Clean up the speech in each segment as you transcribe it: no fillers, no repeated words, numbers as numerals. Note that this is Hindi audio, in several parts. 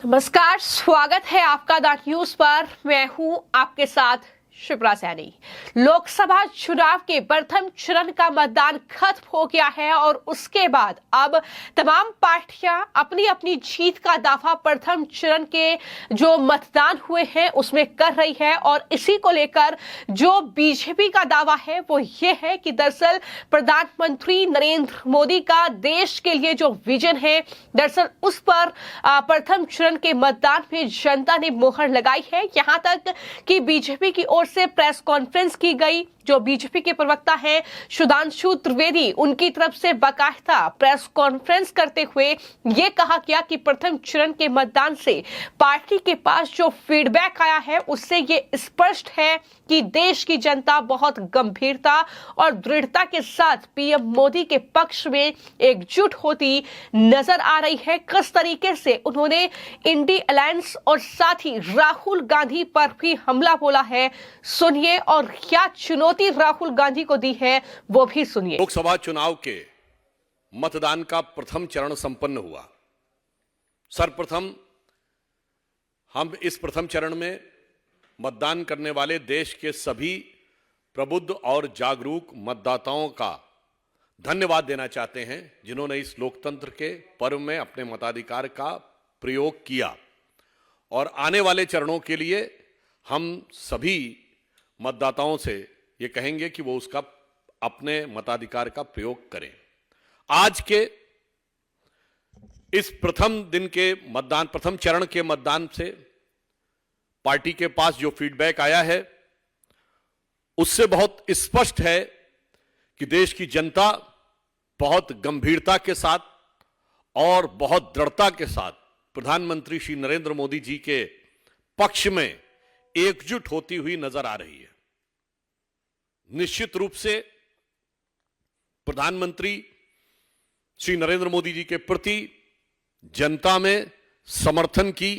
नमस्कार, स्वागत है आपका द न्यूज पर। मैं हूं आपके साथ शिप्रा सैनी। लोकसभा चुनाव के प्रथम चरण का मतदान खत्म हो गया है और उसके बाद अब तमाम पार्टियां अपनी अपनी जीत का दावा प्रथम चरण के जो मतदान हुए हैं उसमें कर रही है। और इसी को लेकर जो बीजेपी का दावा है वो ये है कि दरअसल प्रधानमंत्री नरेंद्र मोदी का देश के लिए जो विजन है, दरअसल उस पर प्रथम चरण के मतदान में जनता ने मोहर लगाई है। यहां तक कि बीजेपी की ओर से प्रेस कॉन्फ्रेंस की गई। जो बीजेपी के प्रवक्ता हैं सुधांशु त्रिवेदी, उनकी तरफ से बाकायदा प्रेस कॉन्फ्रेंस करते हुए यह कहा गया कि प्रथम चरण के मतदान से पार्टी के पास जो फीडबैक आया है उससे ये स्पष्ट है कि देश की जनता बहुत गंभीरता और दृढ़ता के साथ पीएम मोदी के पक्ष में एकजुट होती नजर आ रही है। किस तरीके से उन्होंने इंडी अलायंस और साथ ही राहुल गांधी पर भी हमला बोला है, सुनिए। और क्या चुनौती राहुल गांधी को दी है वो भी सुनिए। लोकसभा चुनाव के मतदान का प्रथम चरण संपन्न हुआ। सर्वप्रथम हम इस प्रथम चरण में मतदान करने वाले देश के सभी प्रबुद्ध और जागरूक मतदाताओं का धन्यवाद देना चाहते हैं, जिन्होंने इस लोकतंत्र के पर्व में अपने मताधिकार का प्रयोग किया। और आने वाले चरणों के लिए हम सभी मतदाताओं से ये कहेंगे कि वो उसका अपने मताधिकार का प्रयोग करें। आज के इस प्रथम दिन के मतदान, प्रथम चरण के मतदान से पार्टी के पास जो फीडबैक आया है उससे बहुत स्पष्ट है कि देश की जनता बहुत गंभीरता के साथ और बहुत दृढ़ता के साथ प्रधानमंत्री श्री नरेंद्र मोदी जी के पक्ष में एकजुट होती हुई नजर आ रही है। निश्चित रूप से प्रधानमंत्री श्री नरेंद्र मोदी जी के प्रति जनता में समर्थन की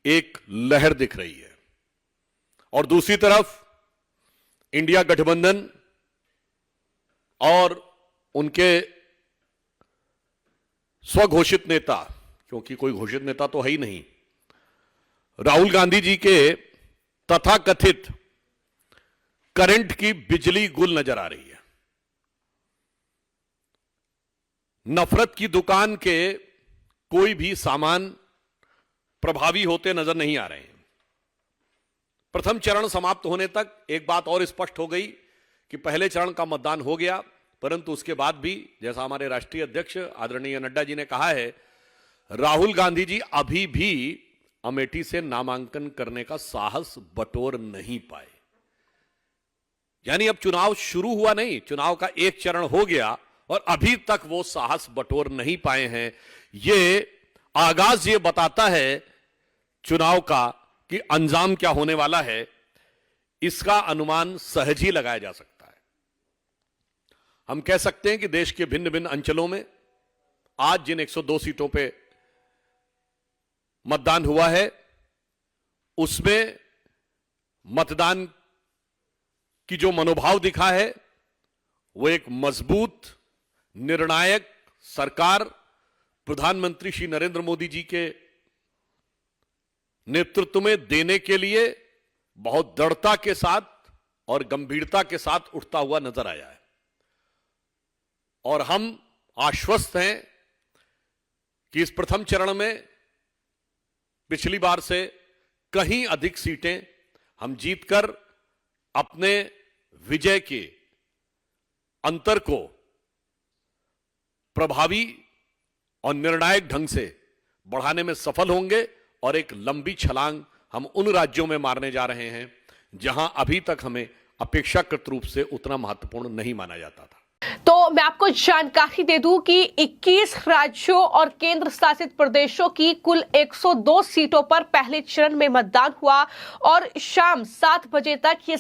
एक लहर दिख रही है। और दूसरी तरफ इंडिया गठबंधन और उनके स्वघोषित नेता, क्योंकि कोई घोषित नेता तो है ही नहीं, राहुल गांधी जी के तथाकथित करंट की बिजली गुल नजर आ रही है। नफरत की दुकान के कोई भी सामान प्रभावी होते नजर नहीं आ रहे हैं। प्रथम चरण समाप्त होने तक एक बात और स्पष्ट हो गई कि पहले चरण का मतदान हो गया, परंतु उसके बाद भी, जैसा हमारे राष्ट्रीय अध्यक्ष आदरणीय नड्डा जी ने कहा है, राहुल गांधी जी अभी भी अमेठी से नामांकन करने का साहस बटोर नहीं पाए। यानी अब चुनाव शुरू हुआ नहीं, चुनाव का एक चरण हो गया और अभी तक वो साहस बटोर नहीं पाए हैं। ये आगाज ये बताता है चुनाव का कि अंजाम क्या होने वाला है, इसका अनुमान सहज ही लगाया जा सकता है। हम कह सकते हैं कि देश के भिन्न भिन्न अंचलों में आज जिन 102 सीटों पे मतदान हुआ है उसमें मतदान की जो मनोभाव दिखा है वो एक मजबूत, निर्णायक सरकार प्रधानमंत्री श्री नरेंद्र मोदी जी के नेतृत्व में देने के लिए बहुत दृढ़ता के साथ और गंभीरता के साथ उठता हुआ नजर आया है। और हम आश्वस्त हैं कि इस प्रथम चरण में पिछली बार से कहीं अधिक सीटें हम जीतकर अपने विजय के अंतर को प्रभावी और निर्णायक ढंग से बढ़ाने में सफल होंगे। और एक लंबी छलांग हम उन राज्यों में मारने जा रहे हैं जहां अभी तक हमें अपेक्षाकृत रूप से उतना महत्वपूर्ण नहीं माना जाता था। तो मैं आपको जानकारी दे दूं कि 21 राज्यों और केंद्र शासित प्रदेशों की कुल 102 सीटों पर पहले चरण में मतदान हुआ और शाम 7 बजे तक ये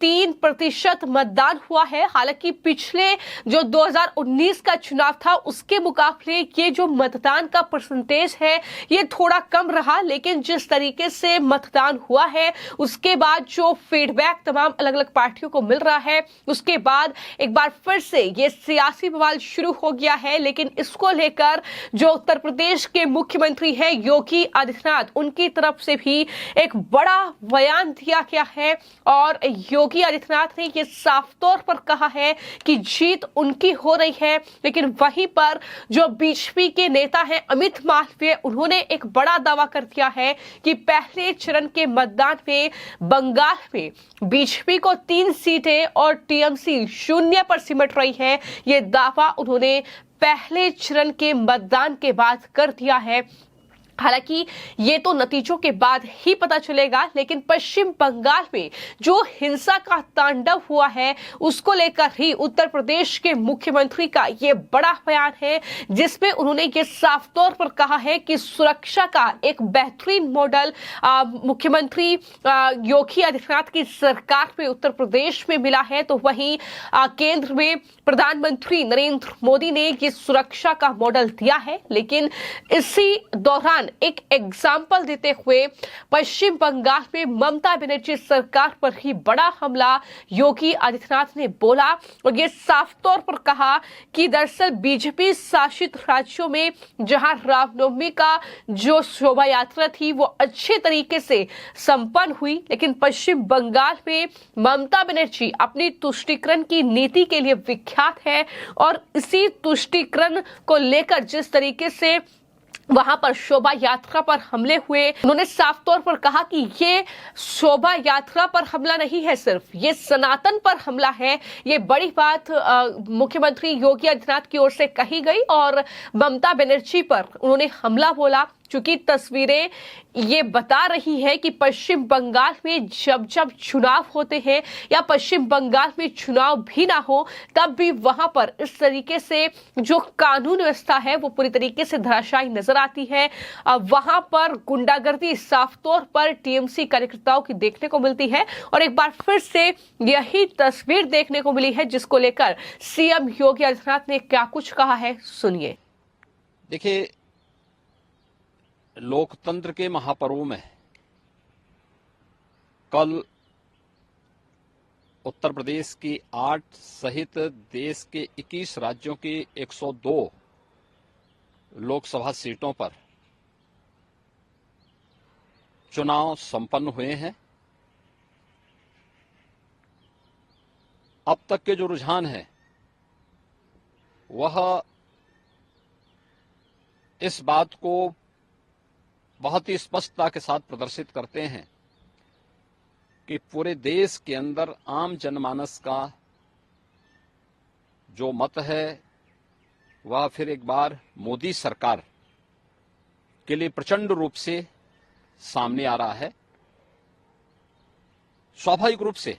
3% मतदान हुआ है। हालांकि पिछले जो 2019 का चुनाव था उसके मुकाबले ये जो मतदान का परसेंटेज है ये थोड़ा कम रहा, लेकिन जिस तरीके से मतदान हुआ है उसके बाद जो फीडबैक तमाम अलग अलग पार्टियों को मिल रहा है उसके बाद एक बार फिर से ये सियासी बवाल शुरू हो गया है। लेकिन इसको लेकर जो उत्तर प्रदेश के मुख्यमंत्री हैं योगी आदित्यनाथ, उनकी तरफ से भी एक बड़ा बयान दिया गया है और योगी आदित्यनाथ ने ये साफ तौर पर कहा है कि जीत उनकी हो रही है। लेकिन वहीं पर जो बीजेपी के नेता हैं अमित मालवीय, उन्होंने एक बड़ा दावा कर दिया है कि पहले चरण के मतदान में बंगाल में बीजेपी को 3 सीटें और टीएमसी 0 पर सिमट रही है। ये दावा उन्होंने पहले चरण के मतदान के बाद कर दिया है। हालांकि ये तो नतीजों के बाद ही पता चलेगा, लेकिन पश्चिम बंगाल में जो हिंसा का तांडव हुआ है उसको लेकर ही उत्तर प्रदेश के मुख्यमंत्री का ये बड़ा बयान है, जिसमें उन्होंने ये साफ तौर पर कहा है कि सुरक्षा का एक बेहतरीन मॉडल मुख्यमंत्री योगी आदित्यनाथ की सरकार में उत्तर प्रदेश में मिला है। तो वहीं केंद्र में प्रधानमंत्री नरेंद्र मोदी ने ये सुरक्षा का मॉडल दिया है। लेकिन इसी दौरान एक एग्जाम्पल देते हुए पश्चिम बंगाल में ममता बनर्जी सरकार पर ही बड़ा हमला योगी आदित्यनाथ ने बोला और ये साफ तौर पर कहा कि दरअसल बीजेपी शासित राज्यों में जहां रामनवमी का जो शोभा यात्रा थी वो अच्छे तरीके से संपन्न हुई, लेकिन पश्चिम बंगाल में ममता बनर्जी अपनी तुष्टीकरण की नीति के लिए विख्यात है और इसी तुष्टीकरण को लेकर जिस तरीके से वहां पर शोभा यात्रा पर हमले हुए, उन्होंने साफ तौर पर कहा कि ये शोभा यात्रा पर हमला नहीं है, सिर्फ ये सनातन पर हमला है। ये बड़ी बात मुख्यमंत्री योगी आदित्यनाथ की ओर से कही गई और ममता बनर्जी पर उन्होंने हमला बोला, क्योंकि तस्वीरें ये बता रही हैं कि पश्चिम बंगाल में जब जब चुनाव होते हैं या पश्चिम बंगाल में चुनाव भी ना हो तब भी वहां पर इस तरीके से जो कानून व्यवस्था है वो पूरी तरीके से धराशायी नजर आती है। वहां पर गुंडागर्दी साफ तौर पर टीएमसी कार्यकर्ताओं की देखने को मिलती है और एक बार फिर से यही तस्वीर देखने को मिली है, जिसको लेकर सीएम योगी आदित्यनाथ ने क्या कुछ कहा है, सुनिए। देखिए, लोकतंत्र के महापर्व में कल उत्तर प्रदेश की 8 सहित देश के 21 राज्यों की 102 लोकसभा सीटों पर चुनाव संपन्न हुए हैं। अब तक के जो रुझान है वह इस बात को बहुत ही स्पष्टता के साथ प्रदर्शित करते हैं कि पूरे देश के अंदर आम जनमानस का जो मत है वह फिर एक बार मोदी सरकार के लिए प्रचंड रूप से सामने आ रहा है। स्वाभाविक रूप से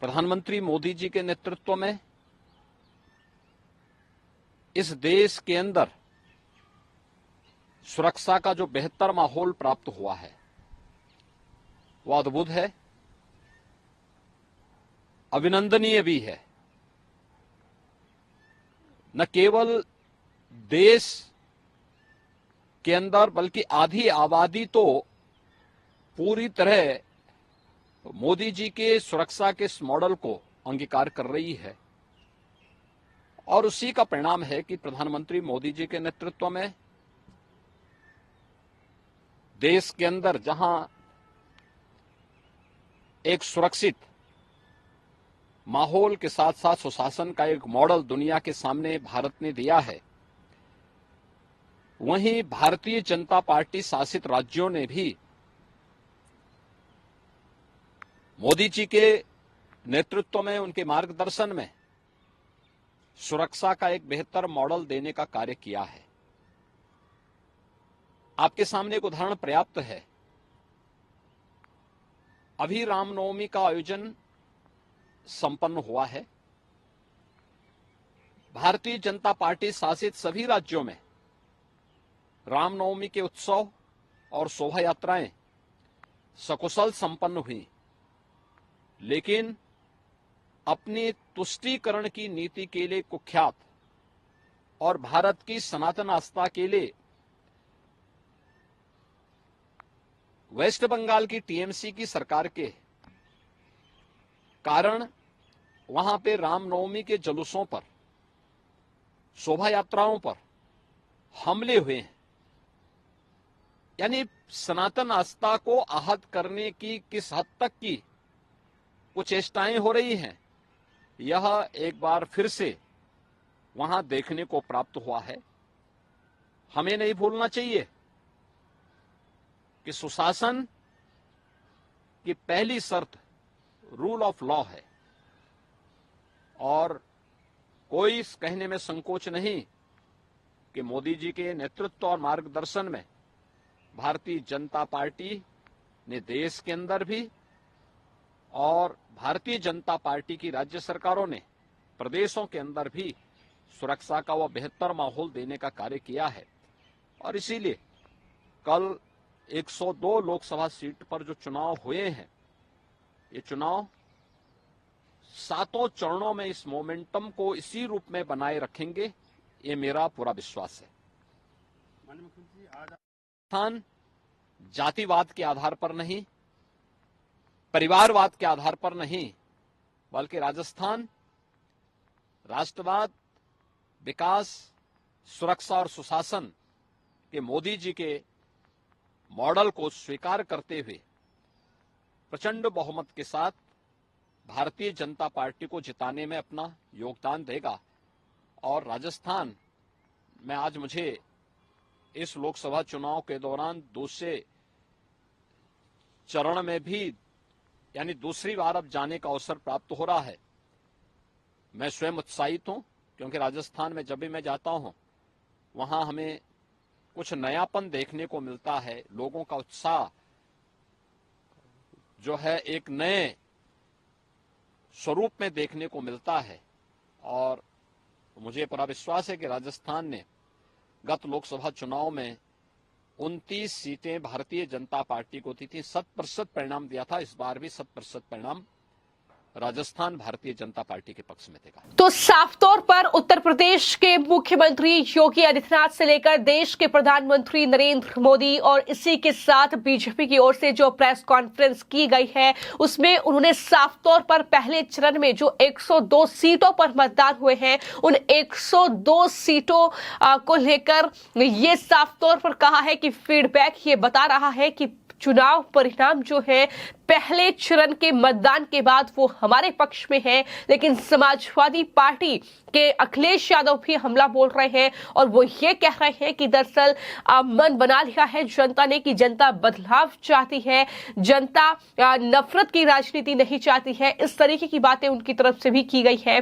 प्रधानमंत्री मोदी जी के नेतृत्व में इस देश के अंदर सुरक्षा का जो बेहतर माहौल प्राप्त हुआ है वह अद्भुत है, अभिनंदनीय भी है। न केवल देश के अंदर बल्कि आधी आबादी तो पूरी तरह मोदी जी के सुरक्षा के इस मॉडल को अंगीकार कर रही है और उसी का परिणाम है कि प्रधानमंत्री मोदी जी के नेतृत्व में देश के अंदर जहां एक सुरक्षित माहौल के साथ साथ सुशासन का एक मॉडल दुनिया के सामने भारत ने दिया है, वहीं भारतीय जनता पार्टी शासित राज्यों ने भी मोदी जी के नेतृत्व में, उनके मार्गदर्शन में सुरक्षा का एक बेहतर मॉडल देने का कार्य किया है। आपके सामने एक उदाहरण पर्याप्त है। अभी रामनवमी का आयोजन संपन्न हुआ है। भारतीय जनता पार्टी शासित सभी राज्यों में रामनवमी के उत्सव और शोभा यात्राएं सकुशल संपन्न हुई। लेकिन अपनी तुष्टीकरण की नीति के लिए कुख्यात और भारत की सनातन आस्था के लिए वेस्ट बंगाल की टीएमसी की सरकार के कारण वहां पे रामनवमी के जुलूसों पर, शोभा यात्राओं पर हमले हुए हैं। यानी सनातन आस्था को आहत करने की किस हद तक की कुछ चेष्टाएं हो रही हैं, यह एक बार फिर से वहां देखने को प्राप्त हुआ है। हमें नहीं भूलना चाहिए कि सुशासन की पहली शर्त रूल ऑफ लॉ है और कोई इस कहने में संकोच नहीं कि मोदी जी के नेतृत्व और मार्गदर्शन में भारतीय जनता पार्टी ने देश के अंदर भी और भारतीय जनता पार्टी की राज्य सरकारों ने प्रदेशों के अंदर भी सुरक्षा का वह बेहतर माहौल देने का कार्य किया है। और इसीलिए कल 102 लोकसभा सीट पर जो चुनाव हुए हैं, ये चुनाव 7 चरणों में इस मोमेंटम को इसी रूप में बनाए रखेंगे, ये मेरा पूरा विश्वास है। राजस्थान जातिवाद के आधार पर नहीं, परिवारवाद के आधार पर नहीं, बल्कि राजस्थान राष्ट्रवाद, विकास, सुरक्षा और सुशासन के मोदी जी के मॉडल को स्वीकार करते हुए प्रचंड बहुमत के साथ भारतीय जनता पार्टी को जिताने में अपना योगदान देगा। और राजस्थान में आज मुझे इस लोकसभा चुनाव के दौरान दूसरे चरण में भी यानी दूसरी बार अब जाने का अवसर प्राप्त हो रहा है। मैं स्वयं उत्साहित हूं, क्योंकि राजस्थान में जब भी मैं जाता हूं वहां हमें कुछ नयापन देखने को मिलता है। लोगों का उत्साह जो है एक नए स्वरूप में देखने को मिलता है और मुझे पूरा विश्वास है कि राजस्थान ने गत लोकसभा चुनाव में 29 सीटें भारतीय जनता पार्टी को दी थी, 100% परिणाम दिया था। इस बार भी 100% परिणाम राजस्थान भारतीय जनता पार्टी के पक्ष में देगा। तो साफ तौर पर उत्तर प्रदेश के मुख्यमंत्री योगी आदित्यनाथ से लेकर देश के प्रधानमंत्री नरेंद्र मोदी और इसी के साथ बीजेपी की ओर से जो प्रेस कॉन्फ्रेंस की गई है, उसमें उन्होंने साफ तौर पर पहले चरण में जो 102 सीटों पर मतदान हुए हैं, उन 102 सीटों को लेकर ये साफ तौर पर कहा है कि फीडबैक ये बता रहा है कि चुनाव परिणाम जो है पहले चरण के मतदान के बाद वो हमारे पक्ष में है। लेकिन समाजवादी पार्टी के अखिलेश यादव भी हमला बोल रहे हैं और वो ये कह रहे हैं कि दरअसल मन बना लिया है जनता ने कि जनता बदलाव चाहती है, जनता नफरत की राजनीति नहीं चाहती है। इस तरीके की बातें उनकी तरफ से भी की गई है।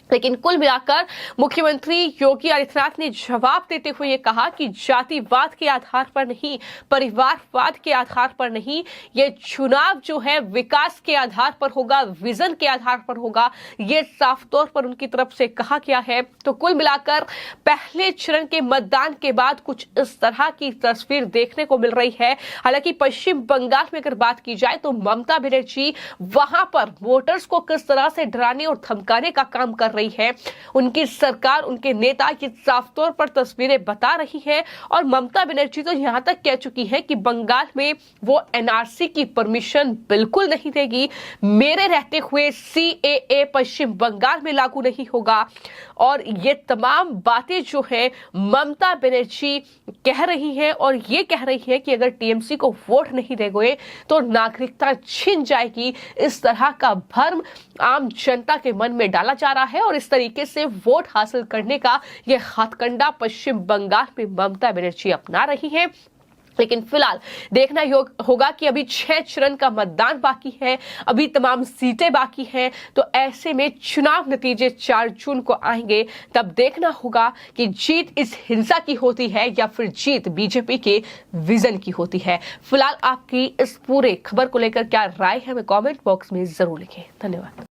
लेकिन कुल मिलाकर मुख्यमंत्री योगी आदित्यनाथ ने जवाब देते हुए ये कहा कि जातिवाद के आधार पर नहीं, परिवारवाद के आधार पर नहीं, ये चुनाव जो है विकास के आधार पर होगा, विजन के आधार पर होगा। ये साफ तौर पर उनकी तरफ से कहा गया है। तो कुल मिलाकर पहले चरण के मतदान के बाद कुछ इस तरह की तस्वीर देखने को मिल रही है। हालांकि पश्चिम बंगाल में अगर बात की जाए तो ममता बनर्जी वहां पर वोटर्स को किस तरह से डराने और धमकाने का काम कर रही है, उनकी सरकार, उनके नेता ये साफ तौर पर तस्वीरें बता रही है। और ममता बनर्जी तो यहां तक कह चुकी है कि बंगाल में वो एनआरसी की परमिशन बिल्कुल नहीं देगी, मेरे रहते हुए सीएए पश्चिम बंगाल में लागू नहीं होगा। और ये तमाम बातें जो है ममता बनर्जी कह रही है और ये कह रही है कि अगर टीएमसी को वोट नहीं देंगे तो नागरिकता छिन जाएगी। इस तरह का भ्रम आम जनता के मन में डाला जा रहा है और इस तरीके से वोट हासिल करने का यह हथकंडा पश्चिम बंगाल में ममता बनर्जी अपना रही है। लेकिन फिलहाल देखना होगा कि अभी 6 चरण का मतदान बाकी है, अभी तमाम सीटें बाकी हैं। तो ऐसे में चुनाव नतीजे 4 जून को आएंगे, तब देखना होगा कि जीत इस हिंसा की होती है या फिर जीत बीजेपी के विजन की होती है। फिलहाल आपकी इस पूरे खबर को लेकर क्या राय है, हमें कमेंट बॉक्स में जरूर लिखें। धन्यवाद।